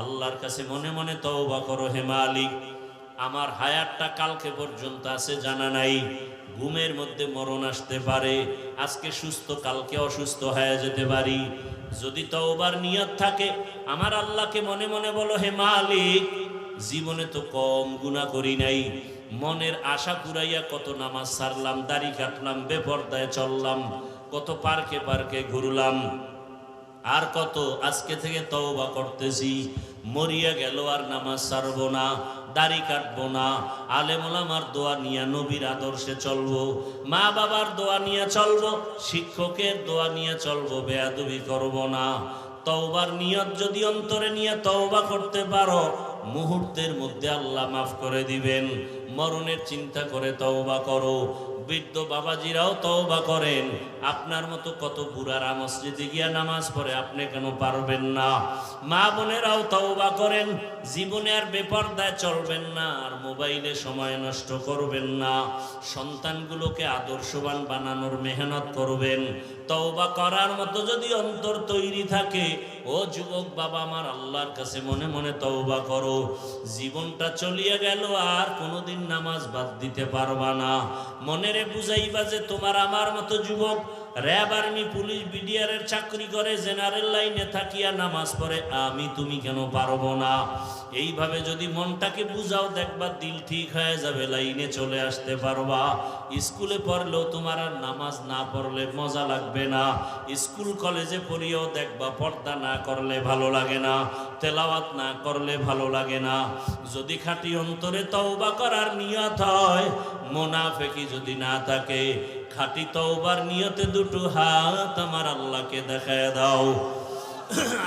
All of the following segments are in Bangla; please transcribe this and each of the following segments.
আল্লাহর কাছে মনে মনে তওবা করো, হে মালিক আমার হায়াতটা কালকে পর্যন্ত আছে জানা নাই, ঘুমের মধ্যে মরণ আসতে পারে, আজকে সুস্থ কালকে অসুস্থ হয়ে যেতে পারি। যদি তওবার নিয়ত থাকে আমার আল্লাহকে মনে মনে বলো, হে মালিক জীবনে তো কম গুনাহ করি নাই, মনের আশা পুরাইয়া কত নামাজ ছাড়লাম, দাড়ি কাটলাম, বেপরদায় চললাম, কত পার্কে পার্কে ঘুরলাম, আর কত আজকে থেকে তওবা করতেছি, মরিয়া গেল আর নামাজ ছাড়বো না, দাড়ি কাটবো না, আলেম ওলামার দোয়া নিয়ে নবীর আদর্শে চলবো, মা বাবার দোয়া নিয়ে চলবো, শিক্ষকের দোয়া নিয়ে চলবো, বেয়াদবি করব না। তওবার নিয়ত যদি অন্তরে নিয়ে তওবা করতে পারো মুহূর্তের মধ্যে আল্লাহ মাফ করে দিবেন। মরণের চিন্তা করে তওবা করো। বৃদ্ধ বাবাজিরাও তওবা করেন, আপনার মতো কত বুড়ারা মসজিদে গিয়া নামাজ পড়ে, আপনি কেন পারবেন না? মা বোনেরাও তওবা করেন, জীবনে আর বেপরদায় চলবেন না, আর মোবাইলে সময় নষ্ট করবেন না, সন্তানগুলোকে আদর্শবান বানানোর মেহনত করবেন। তওবা করার মতো যদি অন্তর তৈরি থাকে, ও যুবক বাবা আমার আল্লাহর কাছে মনে মনে তওবা করো। জীবনটা চলিয়া গেল, আর কোনোদিন নামাজ বাদ দিতে পারবা না। মনেরে বুঝাইবা যে তোমার আমার মতো যুবক র্যাব, আর্মি, পুলিশ, বিডিআরের চাকরি করে, জেনারেল লাইনে থাকিয়া নামাজ পড়ে, আমি তুমি কেন পারবো না? এইভাবে যদি মনটাকে বুঝাও, দেখবা দিল ঠিক হয়ে যাবে, লাইনে চলে আসতে পারবা। স্কুলে পড়লেও তোমার আর নামাজ না পড়লে মজা লাগবে না। স্কুল কলেজে পড়িয়েও দেখবা পর্দা না করলে ভালো লাগে না, তেলাওয়াত না করলে ভালো লাগে না। যদি খাঁটি অন্তরে তওবা করার নিয়ত হয়, মুনাফিকি যদি না থাকে, খাঁটি তওবার নিয়তে দুটো হাত আমার আল্লাহকে দেখায় দাও।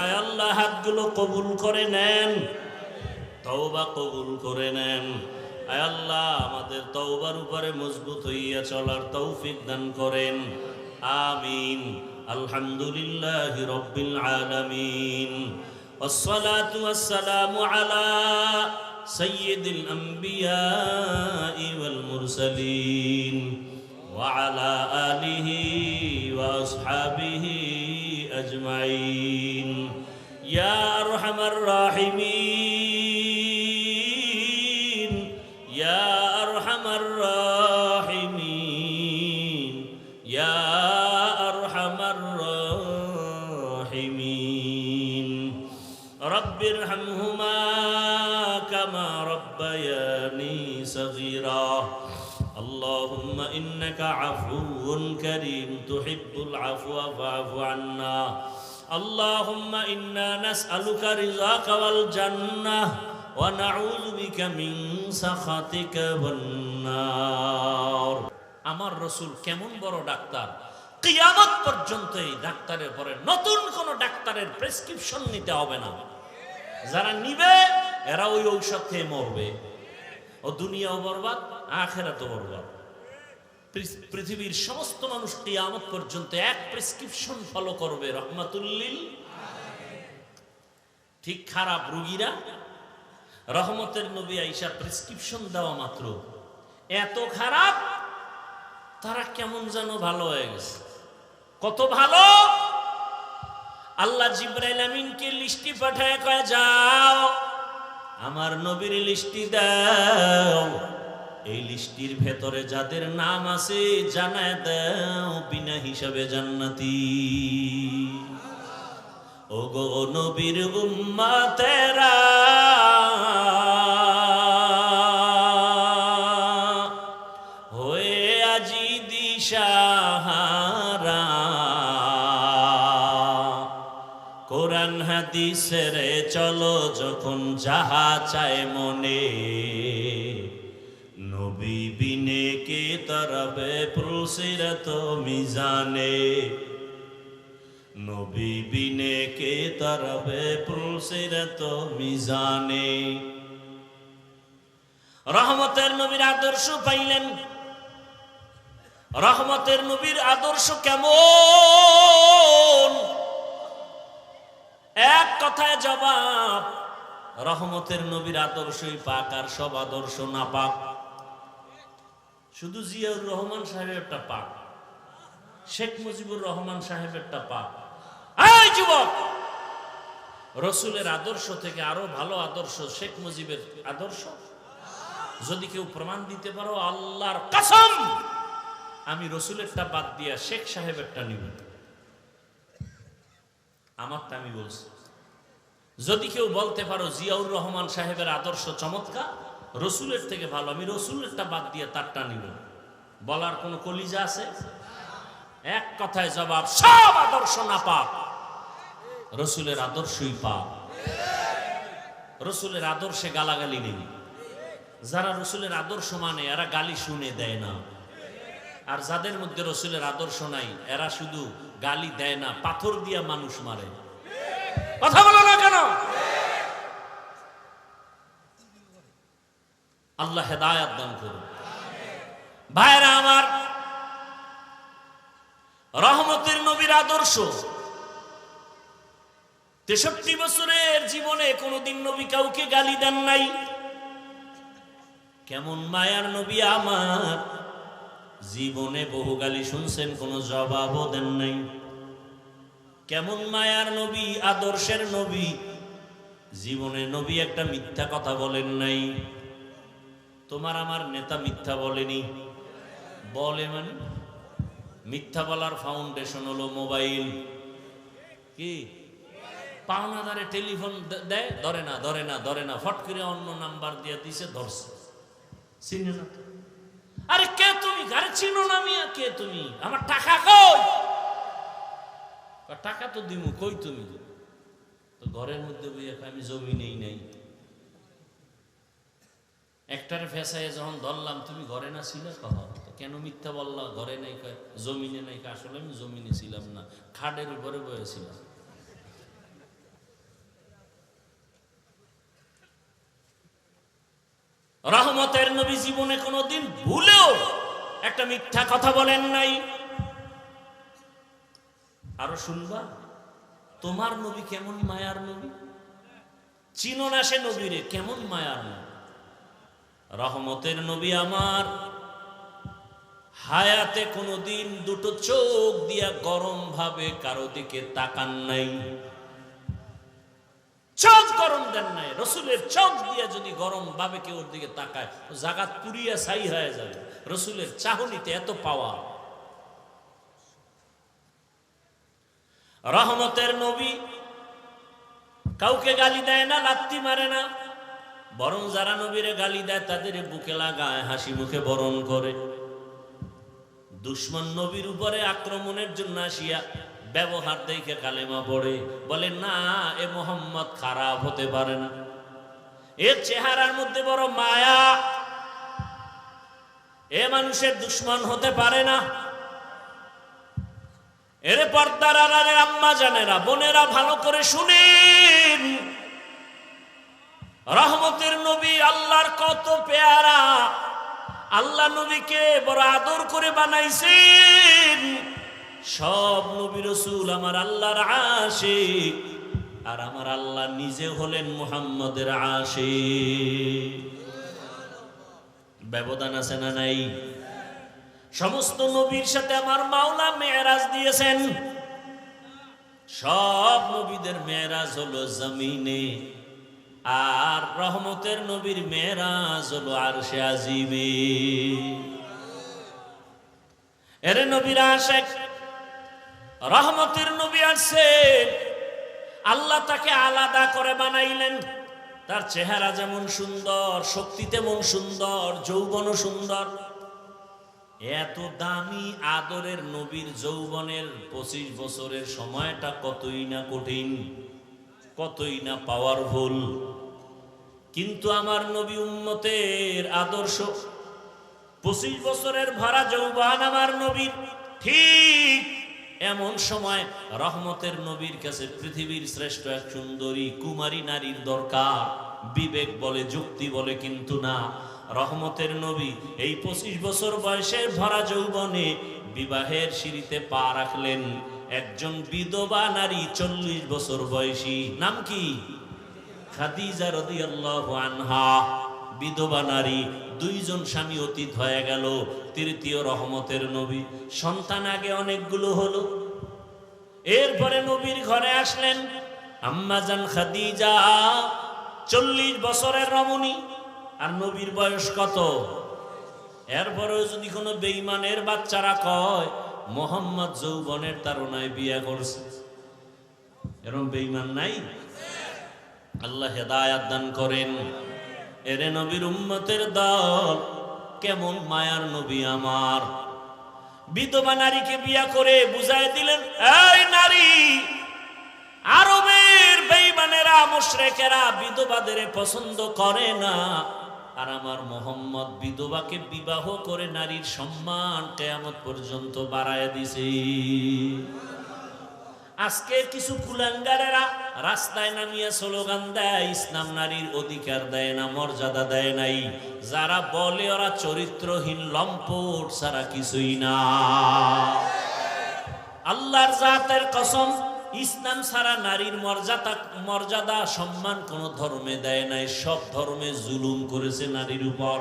আয় আল্লাহ হাতগুলো কবুল করে নেন, তওবা কবুল করে নেন। আয় আল্লাহ আমাদের তওবার উপরে মজবুত হইয়া চলার তৌফিক দান করেন, আমিন। আলহামদুলিল্লাহি রাব্বিল আলামিন, والصلاة والسلام على سيد الأنبياء والمرسلين وعلى آله وأصحابه أجمعين يا أرحم الراحمين يا أرحم الراحمين يا أرحم الراحمين رب ارحمهما كما ربياني صغيرا اللهم إنك عفو كريم تحب العفو فاعف عنا اللهم إنا نسألك رضاك والجنة ونعوذ بك من سخطك والنار আমার রাসূল কেমন বড় ডাক্তার, কিয়ামত পর্যন্ত এই ডাক্তারের পরে নতুন কোন ডাক্তারের প্রেসক্রিপশন নিতে হবে না। যারা নিবে এরা ওই ঔষধ খেয়ে মরবে, ও দুনিয়াও বরবাদ আখিরাতও বরবাদ। পৃথিবীর সমস্ত মানুষ কিয়ামত পর্যন্ত এক প্রেসক্রিপশন ফলো করবে, রহমাতুল লিল আলামিন। ঠিক খারাপ রোগীরা রহমতের নবী আয়েশা প্রেসক্রিপশন দেওয়া মাত্র এত খারাপ, তারা কেমন যেন ভালো হয়ে গেছে। কত ভালো! আল্লাহ জিবরাইল আমিনকে লিস্টি পাঠায় কয়, যাও আমার নবীর লিস্টি দাও, এই লিস্টির ভেতরে যাদের নাম আছে জানায় দাও বিনা হিসাবে জান্নাতি। ওগো নবীর উম্মতেরা, হয়ে আজি দিশাহারা, কোরআন হাদিসের চলো যখন যাহা চায় মনে, নবী বিনে কে তরবে পুলসিরত মিজানে, নবী বিনে কে তরবে পুলসিরত মিজানে। রহমতের নবীর আদর্শ পাইলেন। রহমতের নবীর আদর্শ কেমন? এক কথায় জবাব, রহমতের নবীর আদর্শই পাক, আর সব আদর্শ না পাক। শুধু জিয়াউর রহমান সাহেবেরটা পাক, শেখ মুজিবুর রহমান সাহেবেরটা পাক। এই যুবক, রসুলের আদর্শ থেকে আরো ভালো আদর্শ শেখ মুজিবের আদর্শ? যদি কেউ প্রমাণ দিতে পারো, আল্লাহর কসম আমি রসুলেরটা বাদ দিয়া শেখ সাহেবেরটা নিব। আমারটা আমি বলছি। যদি কেউ বলতে পারো জিয়াউর রহমান সাহেবের আদর্শ চমৎকার, রসুলের থেকে ভালো, আমি রসুলেরটা বাদ দিয়ে তারটা নিব। বলার কোন কলিজা আছে? এক কথায় জবাব, সব আদর্শ না পাপ, রসুলের আদর্শই পাপ। রসুলের আদর্শে গালাগালি নেই। যারা রসুলের আদর্শ মানে এরা গালি শুনে দেয় না, আর যাদের মধ্যে রসুলের আদর্শ নাই এরা শুধু গালি দেয় না, পাথর দিয়া মানুষ মারে। কথা বলো না কেন? আল্লাহ হেদায়েত দান করুন। ভাইরা আমার, রহমতের নবীর আদর্শ 63 বছরের জীবনে কোনদিন নবী কাউকে গালি দেন নাই। কেমন মায়ার নবী আমার, জীবনে বহু গালি শুনছেন, কোনো জবাবও দেন নাই। কেমন মায়ার নবী, আদর্শের নবী, জীবনে নবী একটা মিথ্যা কথা বলেন নাই। তোমার আমার নেতা মিথ্যা বলেনি, বলে মানে মিথ্যা বলার ফাউন্ডেশন হলো মোবাইল। কি পাওনাদারে টেলিফোন দেয়, ধরে না ধরে না ধরে না, ফট করে অন্য নাম্বার দিয়ে দিছে, ধরছে। চিনে না তো। আরে কে তুমি? আরে চিনো না মিয়া, কে তুমি? আমার টাকা কই? টাকা তো দিমু, কই তুমি? তো ঘরের মধ্যে বইয়া আমি জমি নেই নাই। একটারে ফেসায় যখন ধরলাম, তুমি ঘরে না ছিলে? কহ কেন মিথ্যা বললা? ঘরে নাই, কয় জমিনে নাই। আসলে আমি জমিনে ছিলাম না, খাটের উপরে বয়েছিলাম। রহমতের নবী জীবনে কোনোদিন ভুলেও একটা মিথ্যা কথা বলেন নাই। আরো শুনবা, তোমার নবী কেমন মায়ার নবী, চিনো না সে নবীরে, কেমন মায়ার নবী। রহমতের নবী আমার হায়াতে কোনোদিন দুটো চোখ দিয়া গরম ভাবে কারো দিকে তাকান নাই, চোখ গরম দেন নাই। রসুলের চোখ দিয়া যদি গরম ভাবে কেউ ওর দিকে তাকায়, জাগাত পুরিয়া ছাই হয়ে যাবে। রসুলের চাহনিতে এত পাওয়া। রহমতের নবী কাউকে গালি দেয় না, লাত্তি মারে না, বরং যারা নবীরে গালি দেয় তাদের বুকে লাগায়, হাসি মুখে বরণ করে। দুশ্মন নবীর উপরে আক্রমণের জন্য আসিয়া ব্যবহার দেখে কালেমা পড়ে, বলে না এ মোহাম্মদ খারাপ হতে পারে না, এর চেহারার মধ্যে বড় মায়া, এ মানুষের দুশ্মন হতে পারে না। এর পর্দার আড়ালের আম্মা জানেরা, বোনেরা ভালো করে শুনেন, রহমতের নবী আল্লাহর কত পেয়ারা। আল্লাহ নবীকে বড় আদর করে বানাইছেন। সব নবী রাসূল আমার আল্লাহর আশিক, আর আমার আল্লাহ নিজে হলেন মুহাম্মদের আশিক। ব্যবধান আছে না নাই? সমস্ত নবীর সাথে আমার মাওলা মেরাজ দিয়েছেন। সব নবীদের মেরাজ হলো জমিনে, আর রহমতের নবীর মেরাজ হলো আরশে আজিমে। এর নবীর আশিক রহমতের নবী আসছে, আল্লাহ তাকে আলাদা করে বানাইলেন। তার চেহারা যেমন সুন্দর, শক্তি তেমন সুন্দর, যৌবনও সুন্দর। এত দামি আদরের নবীর যৌবনের 25 বছরের সময়টা কতই না কঠিন, কতই না পাওয়ারফুল। কিন্তু আমার নবী উম্মতের আদর্শ, 25 বছরের ভরা যৌবন আমার নবীর। ঠিক এমন সময় রহমতের নবীর কাছে পৃথিবীর শ্রেষ্ঠ এক সুন্দরী কুমারী নারীর দরকার। বিবেক বলে, যুক্তি বলে, কিন্তু না। রহমতের নবী এই 25 বছর বয়সের ভরা যৌবনে বিবাহের সিঁড়িতে পা রাখলেন। একজন বিধবা নারী 40 বছর বয়সী, নাম কি? খাদিজা রাদিয়াল্লাহু আনহা। বিধবা নারী, 2 জন স্বামী অতীত হয়ে গেল। তৃতীয় রহমতের নবী। সন্তান আগে অনেকগুলো হলো। এরপরে নবীর ঘরে আসলেন। আম্মাজান খাদিজা 40 বছরের রমণী, আর নবীর বয়স কত? এরপরেও যদি কোনো বেঈমানের বাচ্চারা কয় মোহাম্মদ যৌবনের তারুণায় বিয়ে করছে, এরকম বেঈমান নাই? আল্লাহ হেদায়াত দান করেন। এরে নবীর উম্মতের দল, কেমন মায়ার নবী আমার। বিধবা নারীকে বিয়া করে বুঝায় দিলেন, এই নারী, আরবের বেঈমানেরা মুশরিকেরা বিধবাদের পছন্দ করে না, আর আমার মোহাম্মদ বিধবাকে বিবাহ করে নারীর সম্মান কিয়ামত পর্যন্ত বাড়ায় দিছে। আজকে কিছু কুলাঙ্গারেরা রাস্তায় নামিয়ে স্লোগান দেয় ইসলাম নারীর অধিকার দেয় না, মর্যাদা দেয় নাই। যারা বলে ওরা চরিত্রহীন লম্পট ছাড়া কিছুই না। আল্লাহর জাতের কসম, ইসলাম ছাড়া নারীর মর্যাদা সম্মান কোন ধর্মে দেয় নাই। সব ধর্মে জুলুম করেছে নারীর উপর,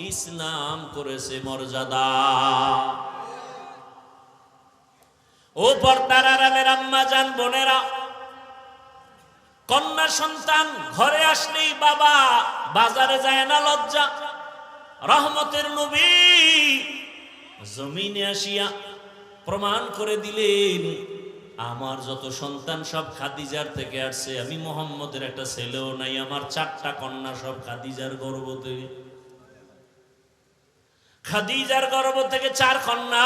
ইসলাম করেছে মর্যাদা। ও পর্দার আড়ালের আম্মা জান বোনেরা, কন্যা সন্তান ঘরে আসলেই বাবা বাজারে যায় না লজ্জা। রহমতের নবী জমিনে আসিয়া প্রমাণ করে দিলেন, আমার যত সন্তান সব খাদিজার থেকে আসছে, আমি মোহাম্মদের একটা ছেলেও নাই, আমার 4টা কন্যা সব খাদিজার গর্ভ থেকে। খাদিজার গর্ভ থেকে 4 কন্যা।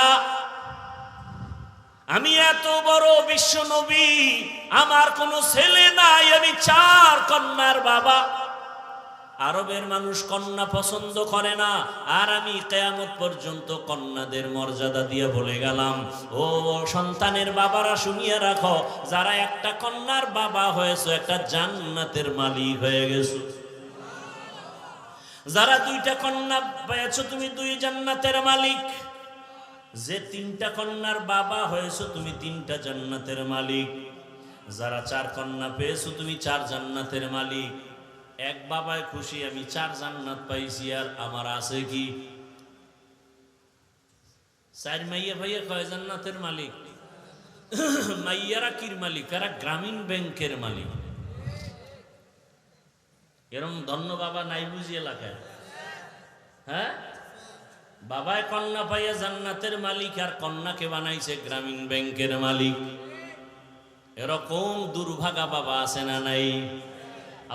আমি এত বড় বিশ্ব নবী, আমার কোনো ছেলে নাই, আমি 4 কন্যার বাবা। আরবের মানুষ কন্যা পছন্দ করে না, আর আমি কিয়ামত পর্যন্ত কন্যাদের মর্যাদা দিয়ে বলে গেলাম, ও সন্তানের বাবারা শুনিয়ে রাখো, যারা একটা কন্যার বাবা হয়েছে একটা জান্নাতের মালিক হয়ে গেছো। যারা 2টা কন্যা পেয়েছো তুমি 2 জান্নাতের মালিক। যে 3টা কন্যার বাবা হয়েছো তুমি 3টা জান্নাতের মালিক। যারা 4 কন্যা পেয়েছো তুমি 4 জান্নাতের মালিক। এক বাবায় খুশি, আমি 4 জান্নাত পাইছি, আর আমার আছে কি? 4 মাইয়া ভাইয়া কয় জান্নাতের মালিক? মাইয়ারা কির মালিক? এরা গ্রামীণ ব্যাংকের মালিক। এরকম ধন্য বাবা নাই বুঝি এলাকায়? হ্যাঁ, বাবায় কন্যা পাইয়া জান্নাতের মালিক, আর কন্যাকে বানাইছে গ্রামীণ ব্যাংকের মালিক। এরকম দুর্ভাগা বাবা আছে না নাই?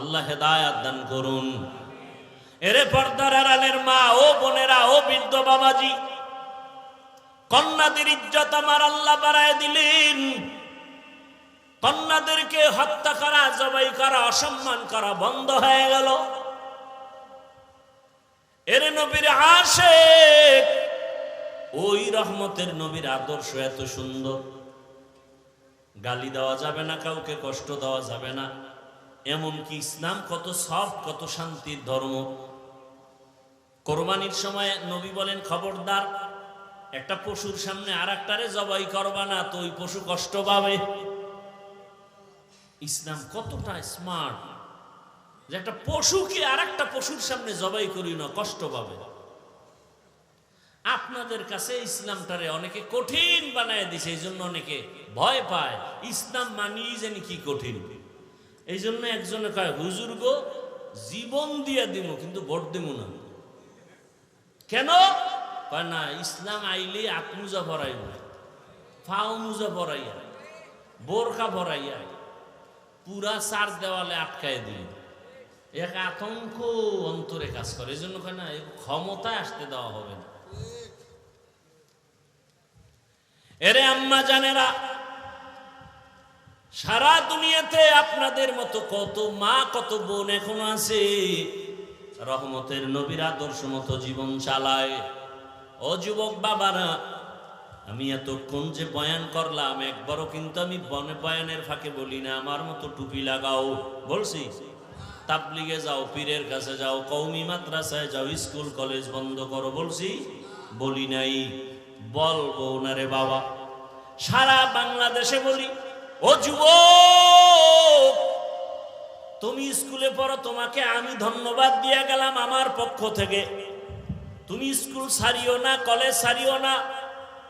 আল্লাহ হেদায়াত দান করুন। এরে পর্দার আড়ালের মা ও বোনেরা, ও বৃদ্ধ বাবাজি, কন্যাদের ইজ্জত আমার আল্লাহ বাড়ায় দিলেন। কন্যাদেরকে হত্যা করা, জবাই করা, অসম্মান করা বন্ধ হয়ে গেল। এরে নবীর আশিক, ওই রহমতের নবীর আদর্শ এত সুন্দর, গালি দেওয়া যাবে না, কাউকে কষ্ট দেওয়া যাবে না। এমনকি ইসলাম কত সফট, কত শান্তির ধর্ম। কোরবানির সময় নবী বলেন, খবরদার একটা পশুর সামনে আর একটারে জবাই করবা না, তো ওই পশু কষ্ট পাবে। ইসলাম কতটা স্মার্ট যে একটা পশুকে আর একটা পশুর সামনে জবাই করি না, কষ্ট পাবে। আপনাদের কাছে ইসলামটারে অনেকে কঠিন বানায় দিছে, এই জন্য অনেকে ভয় পায়। ইসলাম মানিয়ে জানি কি কঠিন। এই জন্য একজনে কয়, হুজুর গো জীবন দিয়ে দিব কিন্তু ভোট দিব না। কেন? কয় না, ইসলাম আইলে আত্মুজা ভরাইব, ফাও মুজা ভরাইয়া, বোরকা ভরাইয়া পুরা 4 দেওয়ালে আটকায় দিই। এক আতঙ্ক অন্তরে কাজ করে। এই জন্য কয় না, ক্ষমতায় আসতে দেওয়া হবে না। এরে আম্মা জানেরা, সারা দুনিয়াতে আপনাদের মতো কত মা, কত বোন এখনো আছে রহমতের নবীর আদর্শ মতো জীবন চালায়। ও যুবক বাবারা, আমি এতক্ষণ যে বয়ান করলাম, একবারও কিন্তু আমি বয়ানের ফাঁকে বলি না আমার মতো টুপি লাগাও। বলছি তাবলিগে যাও, পীরের কাছে যাও, কওমি মাদ্রাসায় যাও, স্কুল কলেজ বন্ধ করো, বলছি? বলি নাই, বলবো না রে বাবা। সারা বাংলাদেশে বলি, ও যুবক, তুমি স্কুলে পড়ো, তোমাকে আমি ধন্যবাদ দিয়ে গেলাম আমার পক্ষ থেকে। তুমি স্কুল ছাড়িও না, কলেজ ছাড়িও না,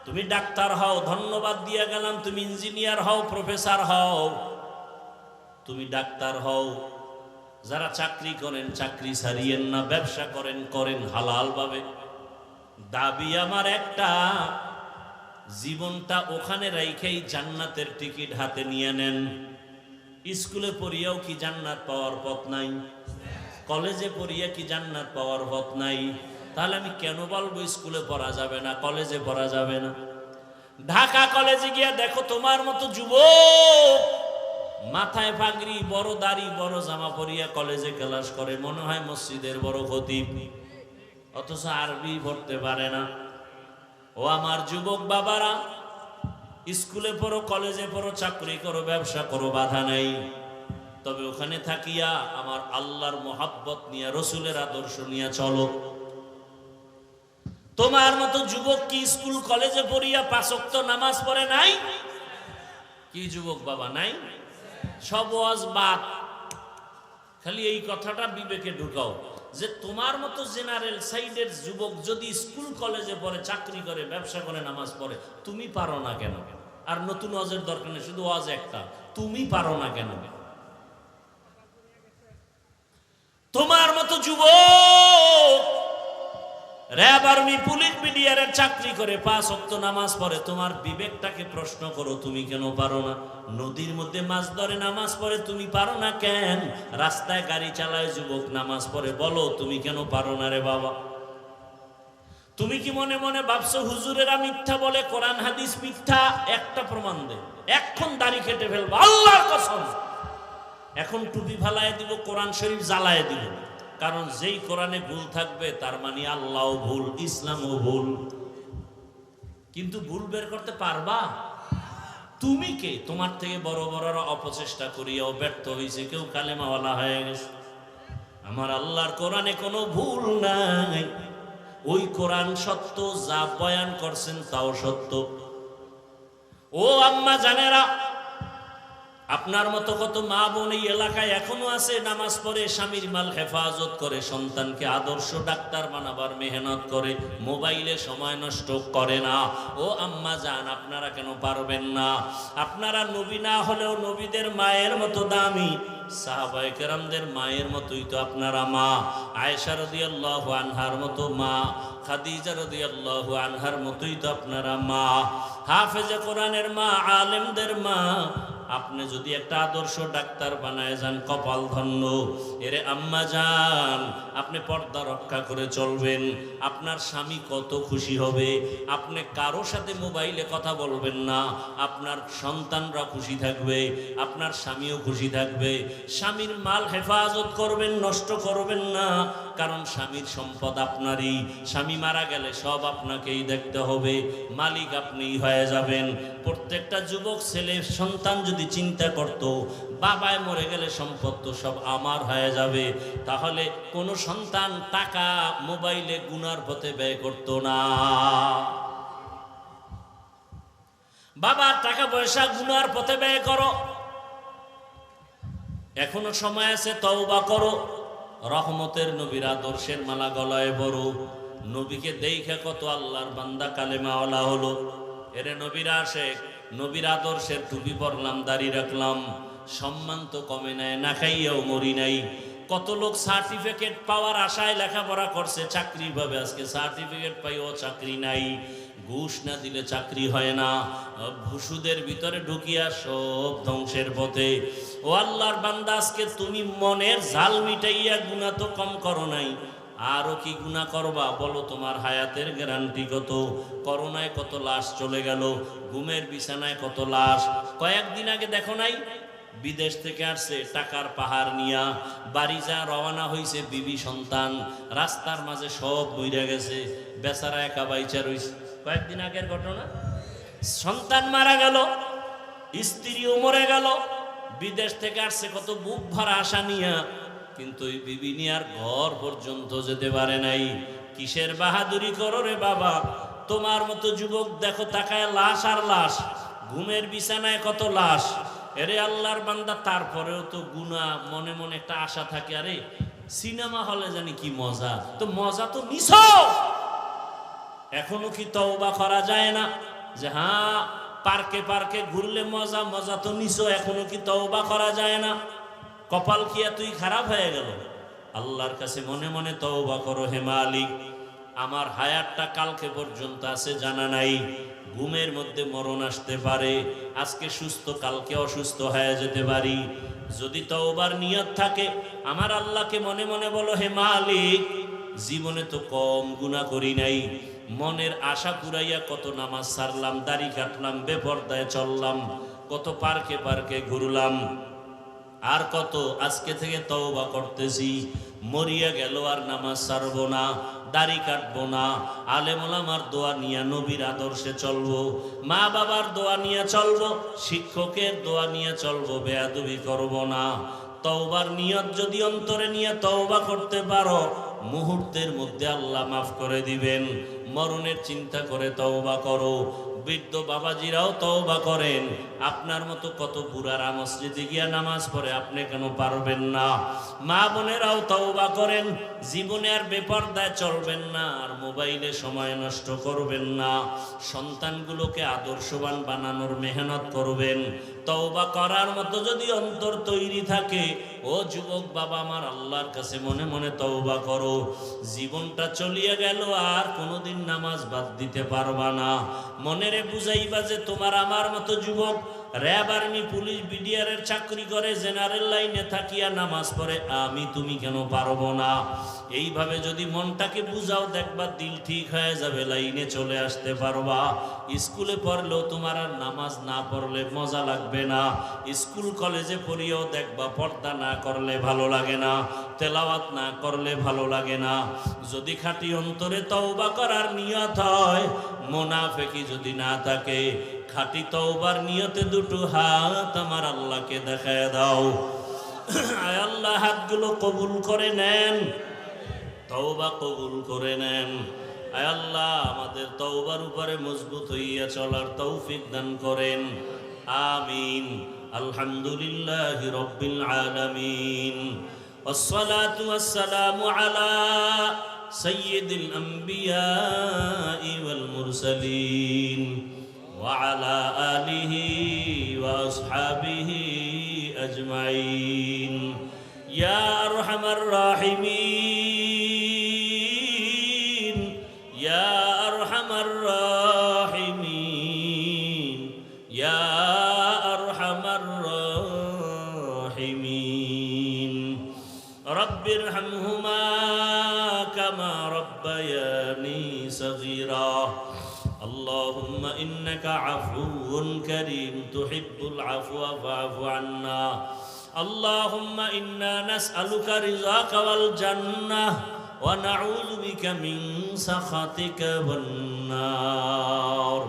তুমি ডাক্তার হও, ধন্যবাদ দিয়ে গেলাম। তুমি ইঞ্জিনিয়ার হও, প্রফেসর হও, তুমি ডাক্তার হও, যারা চাকরি করেন চাকরি ছাড়িয়েন না, ব্যবসা করেন করেন হালাল ভাবে। দাবি আমার একটা, জীবনটা ওখানে রাইখেই জান্নাতের টিকিট হাতে নিয়ে নেন। স্কুলে পড়িয়াও কি জান্নাত পাওয়ার পথ নাই? কলেজে পড়িয়া কি জান্নাত পাওয়ার পথ নাই? তাহলে আমি কেন বলবো স্কুলে পড়া যাবে না, কলেজে পড়া যাবে না? ঢাকা কলেজে গিয়া দেখো তোমার মতো যুবক মাথায় পাগড়ি, বড় দাড়ি, বড় জামা পরিয়া কলেজে ক্লাস করে, মনে হয় মসজিদের বড় খতিব, অথচ আরবি পড়তে পারে না। ও আমার যুবক বাবারা, স্কুলে পড়ো, কলেজে পড়ো, চাকরি করো, ব্যবসা করো, বাধা নাই। তবে ওখানে থাকিয়া আমার আল্লাহর মোহাব্বত নিয়ে, রসুলের আদর্শ নিয়ে চলো। তোমার মতো যুবক কি স্কুল কলেজে পড়িয়া 5 ওয়াক্ত নামাজ পড়ে নাই? কি যুবক বাবা নাই? সব ওয়াজ বাদ। খালি এই কথাটা বিবেকে ঢুকাও যে তোমার মতো জেনারেল সাইডের যুবক যদি স্কুল কলেজে পড়ে, চাকরি করে, ব্যবসা করে, নামাজ পড়ে, তুমি পারো না কেন? আর নতুন ওয়াজের দরকার নেই, শুধু ওয়াজ একটা, তুমি পারো না কেন? তোমার মতো যুবক র‍্যাব, আর্মি, পুলিশ, বিডিআরের চাকরি করে, 5 ওয়াক্ত নামাজ পড়ে, তোমার বিবেকটাকে প্রশ্ন করো, তুমি কেন পারো না? নদীর মধ্যে মাছ ধরে নামাজ পড়ে, তুমি পারো না কেন? রাস্তায় গাড়ি চালায় যুবক নামাজ পড়ে, বলো তুমি কেন পারো না রে বাবা? তুমি কি মনে মনে ভাবছো হুজুরেরা মিথ্যা বলে, কোরআন হাদিস মিথ্যা? একটা প্রমাণ দে, এখন দাড়ি কেটে ফেলবো, আল্লাহর কসম। এখন টুপি ফালায় দিব, কোরআন শরীফ জ্বালায় দিব। কারণ যেই কোরআনে ভুল থাকবে তার মানে আল্লাহও ভুল, ইসলামও ভুল। কিন্তু ভুল বের করতে পারবা? তুমি কে? তোমার থেকে বড় বড়রা অপচেষ্টা করিয়াও ব্যর্থ হয়েছে, কেউ কালেমাওয়ালা হয়ে গেছে। আমার আল্লাহর কোরআনে কোনো ভুল নাই। ওই কোরআন সত্য, যা বয়ান করছেন তাও সত্য। ও আম্মা জানেরা, আপনার মতো কত মা বোন এই এলাকায় এখনো আছে, নামাজ পড়ে, স্বামীর মাল হেফাজত করে, সন্তানকে আদর্শ ডাক্তার বানাবার মেহনত করে, মোবাইলে সময় নষ্ট করে না। ও আম্মা জান, আপনারা কেন পারবেন না? আপনারা নবী না হলেও নবীদের মায়ের মতো দামি, সাহাবায়ে কেরামদের মায়ের মতোই তো আপনারা মা। আয়েশা রাদিয়াল্লাহু আনহার মতো মা, খাদিজা রাদিয়াল্লাহু আনহার মতোই তো আপনারা মা, হাফেজে কোরআনের মা, আলেমদের মা। আপনি যদি একটা আদর্শ ডাক্তার বানায় যান, কপাল ধন্য। এরে আম্মা জান, আপনি পর্দা রক্ষা করে চলবেন, আপনার স্বামী কত খুশি হবে। আপনি কারো সাথে মোবাইলে কথা বলবেন না, আপনার সন্তানরা খুশি থাকবে, আপনার স্বামীও খুশি থাকবে। স্বামীর মাল হেফাজত করবেন, নষ্ট করবেন না, কারণ স্বামীর সম্পদ আপনারই। স্বামী মারা গেলে সব আপনাকেই দেখতে হবে, মালিক আপনিই হয়ে যাবেন। প্রত্যেকটা যুবক ছেলে সন্তান যদি চিন্তা করত, বাবায় মরে গেলে সম্পদ তো সব আমার হয়ে যাবে, তাহলে কোনো সন্তান টাকা মোবাইলে গুনার পথে ব্যয় করত না। বাবা, টাকা পয়সা গুনার পথে ব্যয় করো, এখনো সময় আছে, তওবা করো। রহমতের নবীর আদর্শের মালা গলায় বড়, নবীকে দেখে কত আল্লাহর বান্দা কালেমাওয়ালা হলো। এরে নবীর আশেক, নবীর আদর্শের টুপি পরলাম, দাড়ি রাখলাম, সম্মান তো কমে নাই, না খাইয়াও মরি নাই। কত লোক সার্টিফিকেট পাওয়ার আশায় লেখাপড়া করছে, চাকরি পাবে, আজকে সার্টিফিকেট পাইও চাকরি নাই। ঘুষ না দিলে চাকরি হয় না, ভুসুদের ভিতরে ঢুকিয়া সব ধ্বংসের পথে। ও আল্লাহর বান্দা, আজকে তুমি মনের জাল মিটাইয়া গুনাহ তো কম করো নাই, আরো কি গুনাহ করবা? বলো, তোমার হায়াতের গ্যারান্টি কত? করোনায় কত লাশ চলে গেল, ঘুমের বিছানায় কত লাশ। কয়েকদিন আগে দেখো নাই, বিদেশ থেকে আসছে টাকার পাহাড় নিয়া, বাড়ি যা রওনা হইছে, বিবি সন্তান রাস্তার মাঝে সব মইরা গেছে, বেচারা একা বাইচা রইছে। কয়েকদিন আগের ঘটনা, সন্তান মারা গেল, স্ত্রীও মরে গেল, বিদেশ থেকে আসছে কত বুক ভরা আশা নিয়া, কিন্তু ওই বিবি নিয়ার ঘর পর্যন্ত যেতে পারে নাই। কিসের বাহাদুরি করো রে বাবা? তোমার মতো যুবক দেখো তাকায় লাশ আর লাশ, ঘুমের বিছানায় কত লাশ। এরে আল্লাহর বান্দা, তারপরেও তো গুনাহ, মনে মনে একটা আশা থাকে, আরে সিনেমা হলে জানি কি মজা, তো মজা তো নিছো, এখনো কি তওবা করা যায় না? যে হ্যাঁ, পার্কে পার্কে ঘুরলে মজা, মজা তো নিছো, এখনো কি তওবা করা যায় না? কপাল কি এতই খারাপ হয়ে গেল? আল্লাহর কাছে মনে মনে তওবা করো, হে মালিক আমার হায়াতটা কালকে পর্যন্ত আছে জানা নাই, ঘুমের মধ্যে মরণ আসতে পারে, আজকে সুস্থ কালকে অসুস্থ হয়ে যেতে পারি। যদি তওবার নিয়ত থাকে আমার আল্লাহকে মনে মনে বলো, হে মালিক জীবনে তো কম গুনাহ করি নাই, মনের আশা পুরাইয়া কত নামাজ ছাড়লাম, দাড়ি কাটলাম, বেপরদায় চললাম, কত পার্কে পার্কে ঘুরলাম, আর কত আজকে থেকে তওবা করতেছি, মরিয়া গেল আর নামাজ ছাড়বো না, দাড়ি কাটবো না, আলেম ওলামার দোয়া নিয়ে নবীর আদর্শে চলবো, মা বাবার দোয়া নিয়ে চলবো, শিক্ষকের দোয়া নিয়ে চলবো, বেয়াদবি করব না। তওবার নিয়ত যদি অন্তরে নিয়ে তওবা করতে পারো মুহূর্তের মধ্যে আল্লাহ মাফ করে দিবেন। মরণের চিন্তা করে তওবা করো। বৃদ্ধ বাবাজিরাও তওবা করেন। আপনার মতো কত বুড়ারা মসজিদে গিয়া নামাজ পড়ে, আপনি কেন পারবেন না? মা বোনেরাও তওবা করেন। জীবনে আর বেপরদায় চলবেন না, আর মোবাইলে সময় নষ্ট করবেন না, সন্তানগুলোকে আদর্শবান বানানোর মেহনত করবেন। তওবা করার মতো যদি অন্তর তৈরি থাকে, ও যুবক বাবা আমার আল্লাহর কাছে মনে মনে তওবা করো। জীবনটা চলিয়ে গেল, আর কোনোদিন নামাজ বাদ দিতে পারবা না। মনেরে বুঝাইবা যে তোমার আমার মতো যুবক র্যাব, আর্মি, পুলিশ, বিডিআরের চাকরি করে, জেনারেল লাইনে থাকিয়া নামাজ পড়ে, আমি তুমি কেন পারবো না? এইভাবে যদি মনটাকে বুঝাও, দেখবা দিল ঠিক হয়ে যাবে, লাইনে চলে আসতে পারবা। স্কুলে পড়লেও তোমার আর নামাজ না পড়লে মজা লাগবে না। স্কুল কলেজে পড়িয়েও দেখবা পর্দা না করলে ভালো লাগে না, তেলাওয়াত না করলে ভালো লাগে না। যদি খাঁটি অন্তরে তওবা করার নিয়ত হয়, মুনাফিকি যদি না থাকে, খাঁটি তওবার নিয়তে দুটো হাত আমার আল্লাহকে দেখায় দাও। আয় আল্লাহ হাতগুলো কবুল করে নেন, তওবা কবুল করে নেন। আয় আল্লাহ আমাদের তওবার উপরে মজবুত হইয়া চলার তৌফিক দান করেন। আমিন। আলহামদুলিল্লাহি রাব্বিল আলামিন। والصلاة والسلام على سيد الأنبياء والمرسلين وعلى آله وأصحابه أجمعين يا أرحم الراحمين يا أرحم الراحمين يا أرحم الراحمين رب ارحمهما كما ربياني صغيرا اللهم إنك عفو كريم تحب العفو فاعف عنا اللهم إنا نسألك رضاك والجنة ونعوذ بك من سخطك والنار